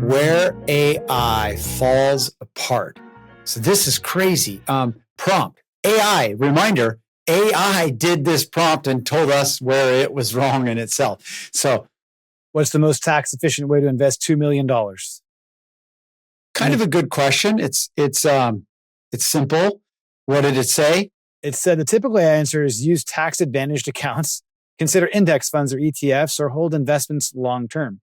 where AI falls apart. So this is crazy. Prompt. AI, reminder, AI did this prompt and told us where it was wrong in itself. So what's the most tax efficient way to invest $2 million? Kind of a good question. It's simple. What did it say? It said the typical answer is use tax advantaged accounts, consider index funds or ETFs, or hold investments long term.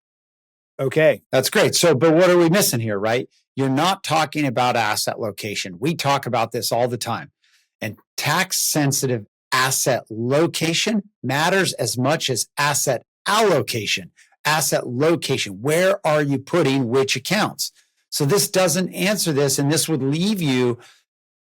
Okay. That's great. So, but what are we missing here, right? You're not talking about asset location. We talk about this all the time. And tax sensitive asset location matters as much as asset allocation. Asset location. Where are you putting which accounts? So this doesn't answer this, and this would leave you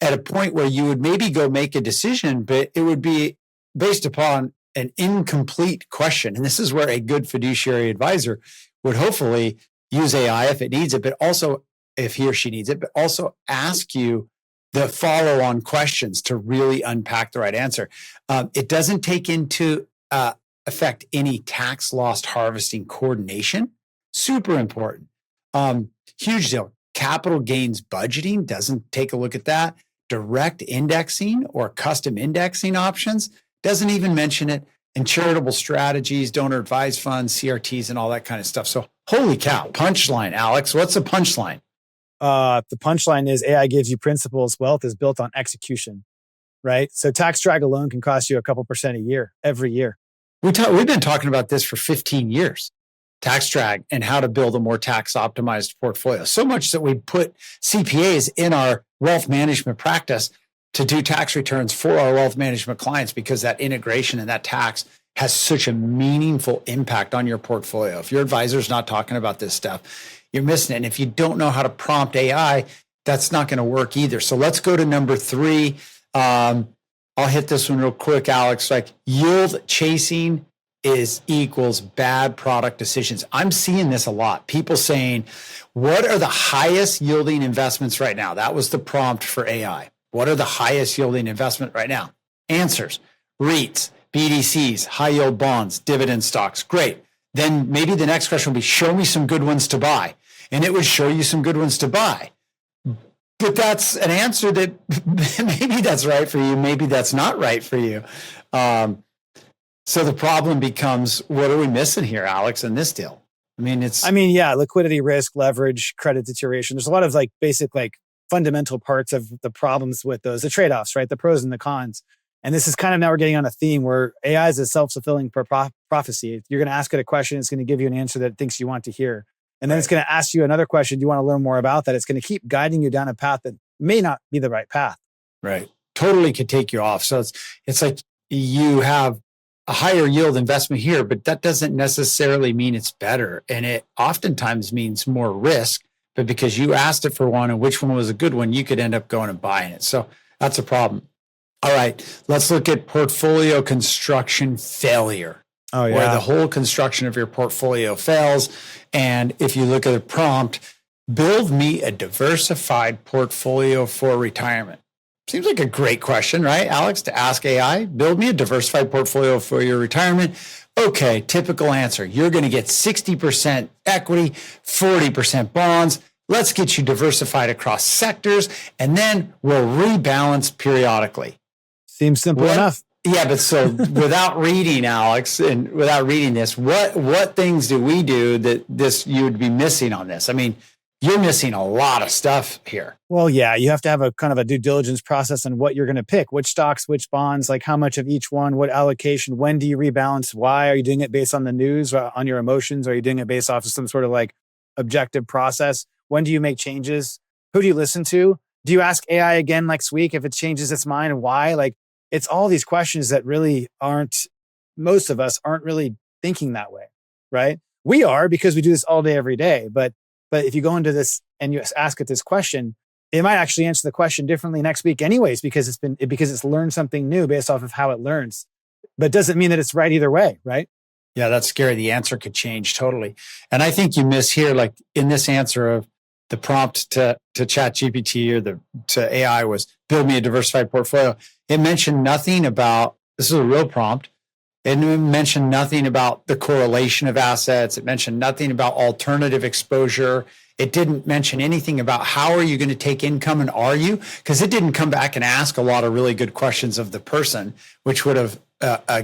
at a point where you would maybe go make a decision, but it would be based upon an incomplete question. And this is where a good fiduciary advisor would hopefully use AI if it needs it, but also if he or she needs it, but also ask you the follow-on questions to really unpack the right answer. It doesn't take into effect any tax loss harvesting coordination. Super important. Huge deal. Capital gains budgeting doesn't take a look at that. Direct indexing or custom indexing options doesn't even mention it. And charitable strategies, donor advised funds, CRTs, and all that kind of stuff. So holy cow, punchline, Alex. What's the punchline? The punchline is AI gives you principles. Wealth is built on execution, right? So tax drag alone can cost you a couple % a year, every year. We've been talking about this for 15 years. Tax drag and how to build a more tax optimized portfolio. So much that we put CPAs in our wealth management practice to do tax returns for our wealth management clients because that integration and that tax has such a meaningful impact on your portfolio. If your advisor's not talking about this stuff, you're missing it. And if you don't know how to prompt AI, that's not going to work either. So let's go to number 3. I'll hit this one real quick, Alex. Like yield chasing equals bad product decisions. I'm seeing this a lot. People saying, what are the highest yielding investments right now? That was the prompt for AI. What are the highest yielding investment right now? Answers: REITs, BDCs, high yield bonds, dividend stocks. Great. Then maybe the next question will be, show me some good ones to buy. And it would show you some good ones to buy. But that's an answer that maybe that's right for you. Maybe that's not right for you. So the problem becomes, what are we missing here, Alex, in this deal? Yeah, liquidity risk, leverage, credit deterioration. There's a lot of basic fundamental parts of the problems with those, the trade-offs, right? The pros and the cons. And this is kind of now we're getting on a theme where AI is a self-fulfilling prophecy. You're going to ask it a question, it's going to give you an answer that it thinks you want to hear. And then It's going to ask you another question. Do you want to learn more about that? It's going to keep guiding you down a path that may not be the right path. Right. Totally could take you off. So it's like you have a higher yield investment here, but that doesn't necessarily mean it's better. And it oftentimes means more risk, but because you asked it for one and which one was a good one, you could end up going and buying it. So that's a problem. All right, let's look at portfolio construction failure. Oh, yeah. Where the whole construction of your portfolio fails. And if you look at a prompt, build me a diversified portfolio for retirement. Seems like a great question, right, Alex, to ask AI? Build me a diversified portfolio for your retirement. Okay, typical answer. You're going to get 60% equity, 40% bonds. Let's get you diversified across sectors, and then we'll rebalance periodically. Seems simple enough. Yeah, but so without reading, Alex, and without reading this, what things do we do that you would be missing on this? I mean, you're missing a lot of stuff here. Well, yeah, you have to have a kind of a due diligence process on what you're going to pick, which stocks, which bonds, like how much of each one, what allocation, when do you rebalance, why? Are you doing it based on the news, on your emotions? Are you doing it based off of some sort of objective process? When do you make changes? Who do you listen to? Do you ask AI again next week if it changes its mind and why? It's all these questions that really most of us aren't really thinking that way, right? We are because we do this all day, every day. But if you go into this and you ask it this question, it might actually answer the question differently next week anyways, because it's learned something new based off of how it learns. But it doesn't mean that it's right either way, right? Yeah, that's scary. The answer could change totally. And I think you miss here, in this answer of the prompt to ChatGPT or to AI was build me a diversified portfolio. It mentioned nothing about, this is a real prompt. It mentioned nothing about the correlation of assets. It mentioned nothing about alternative exposure. It didn't mention anything about how are you going to take income and are you? Because it didn't come back and ask a lot of really good questions of the person, which would have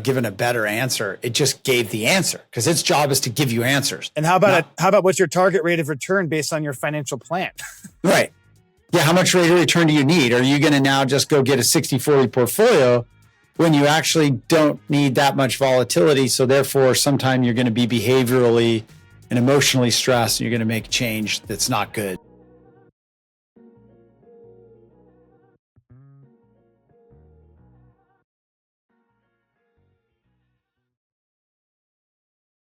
given a better answer. It just gave the answer because its job is to give you answers. And how about what's your target rate of return based on your financial plan? Right. Yeah. How much rate of return do you need? Are you going to now just go get a 60-40 portfolio when you actually don't need that much volatility? So therefore, sometime you're going to be behaviorally and emotionally stressed and you're going to make change that's not good.